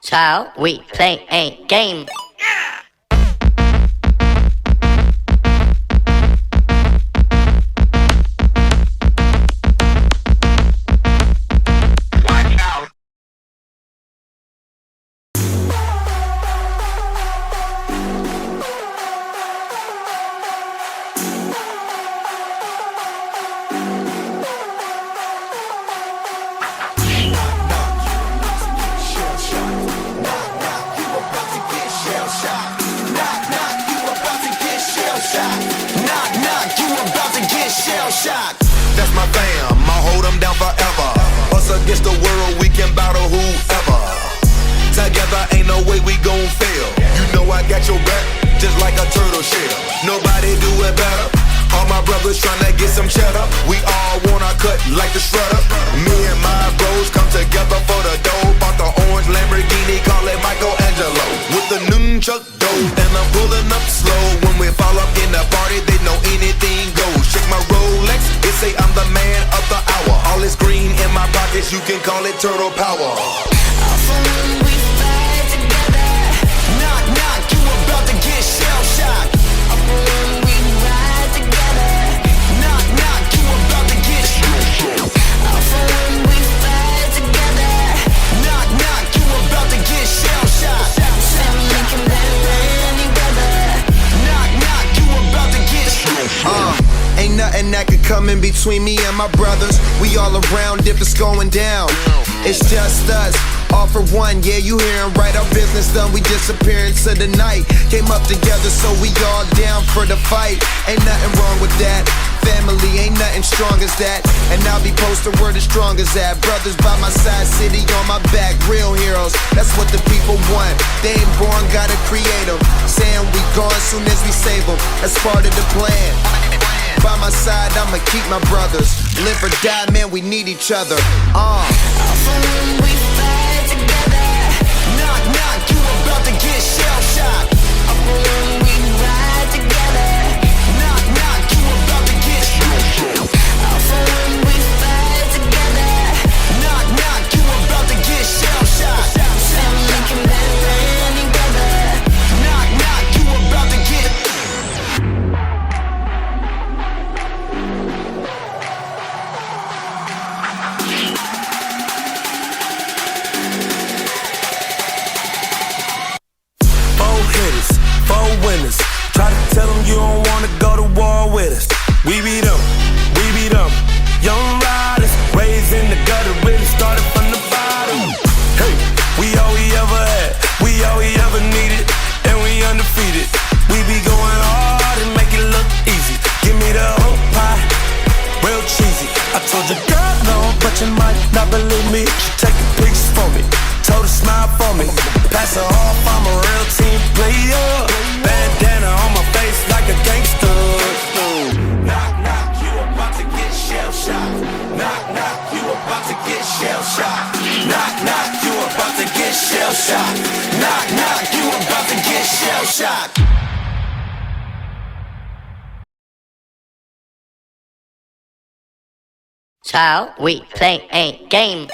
Child, we play a game. That's my fam, I'll hold them down forever. Us against the world, we can battle whoever. Together ain't no way we gon' fail. You know I got your back, just like a turtle shell. Nobody do it better. All my brothers tryna get some cheddar. We all wanna cut like the shredder. Me and my bros come together for the dough. Bought the orange Lamborghini, call it Michelangelo. With the nunchuck dough, and I'm pulling up slow. When we fall up in the party, they know anything goes. Check my Rolex, it say I'm the man of the hour. All this green in my pockets, you can call it turtle power. When we fight together, knock knock, you about to get shell shocked. When we ride together, knock knock, you about to get shell shocked. When we fight together, knock knock, you about to get shell shocked. Family can better any weather, knock knock, you about to get shell shocked. Ain't nothing that could come in between me and my brothers. We all around if it's going down. It's just us, all for one, yeah, you hearin' right. Our business done, we disappear into the night. Came up together, so we all down for the fight. Ain't nothing wrong with that. Family ain't nothing strong as that. And I'll be posted where the strong as that. Brothers by my side, city on my back. Real heroes, that's what the people want. They ain't born, gotta create them. Saying we gone soon as we save them. That's part of the plan. By my side, I'ma keep my brothers. Live or die, man, we need each other. When we fight together, knock knock, you about to get shell shocked. When we ride together, knock knock, you about to get shell shocked. When we fight together, knock knock, you about to get shell shocked. Family can better any weather, knock knock, you about to get. Four winners. Try to tell them you don't wanna go to war with us. We beat them. Young riders, raised in the gutter, really started from the bottom. Hey, we all we ever had, we all we ever needed, and we undefeated. We be going hard and make it look easy. Give me the whole pie, real cheesy. I told your girl no, but you might not believe me. She taking pictures for me, told her smile for me. Pass her off, I'm a real team player. Bandana on my face like a gangster. Knock, knock, you about to get shell shocked. Knock, knock, you about to get shell shocked. Knock, knock, you about to get shell shocked. Knock, knock, you about to get shell shocked. Child, we play a game.